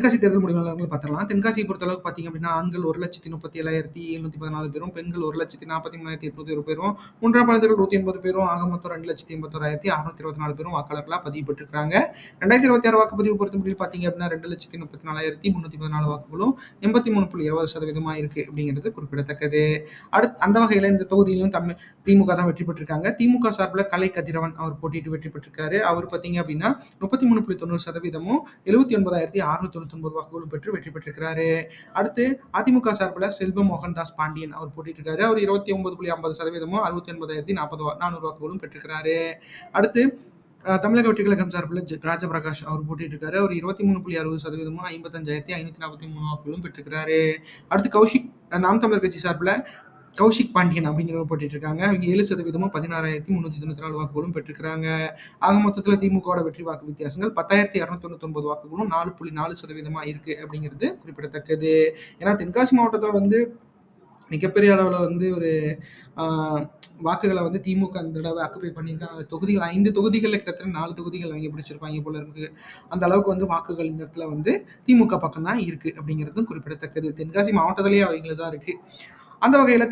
தென்காசி தேர்தல் முடிவுகளை பார்த்துடலாம். தென்காசியை பொறுத்தளவுக்கு பார்த்தீங்க அப்படின்னா, ஆண்கள் 1,37,714 பேரும், பெண்கள் 1,43,801 பேரும், மூன்றாம் பாலினர்கள் 180 பேரும், ஆக மொத்தம் 2,81,624 பேரும் வாக்காளர்களா பதிவு பெற்றிருக்காங்க. 2026 வாக்குப்பதிவு பொறுத்தமட்டில் பார்த்தீங்க அப்படின்னா 2,34,314 வாக்குகளும் 83.20% இருக்கு அப்படிங்கிறது குறிப்பிடத்தக்கது. அந்த வகையில இந்த தொகுதியிலும் திமுக தான் வெற்றி பெற்றிருக்காங்க. திமுக சார்பில் கலை கதிரவன் அவர் போட்டியிட்டு வெற்றி பெற்றிருக்காரு. அவர் பார்த்தீங்க அப்படின்னா 33.90%, 79,699 வாக்குகளும் பெற்று வெற்றி பெற்றிருக்கிறாரு. அடுத்து அதிமுக சார்பில் செல்வ மோகன்தாஸ் பாண்டியன் அவர் போட்டியிருக்காரு. அவர் 29.50%, 69,040 வாக்குகளும் பெற்றிருக்கிறாரு. அடுத்து தமிழக வெற்றி கழகம் சார்பில் ராஜபிரகாஷ் அவர் போட்டிட்டு இருக்காரு. அவர் 23.60%, 55,543 வாக்குகளும் பெற்றிருக்கிறாரு. அடுத்து கௌஷிக் நாம் தமிழர் கட்சி சார்பில் கௌஷிக் பாண்டியன் அப்படிங்கிறவங்க போட்டிட்டு இருக்காங்க. அவங்க 7%, 16,394 வாக்குகளும் பெற்றிருக்கிறாங்க. ஆக மொத்தத்தில் திமுகவோட வெற்றி வாக்கு வித்தியாசங்கள் 10,299 வாக்குகளும் 4.4% இருக்கு அப்படிங்கிறது குறிப்பிடத்தக்கது. ஏன்னா தென்காசி மாவட்டத்தில் வந்து மிகப்பெரிய அளவில் வந்து ஒரு வாக்குகளை வந்து திமுக அந்த தடவை ஆக்குபை பண்ணியிருக்காங்க. தொகுதிகள் 5 தொகுதிகளில் கிட்டத்தட்ட 4 தொகுதிகள் வாங்கி பிடிச்சிருப்பாங்க போல இருக்கு. அந்த அளவுக்கு வந்து வாக்குகள் இந்த இடத்துல வந்து திமுக பக்கம் தான் இருக்கு அப்படிங்கிறதும் குறிப்பிடத்தக்கது. தென்காசி மாவட்டத்திலேயே அவங்களுக்கு தான் இருக்கு. அந்த வகையில்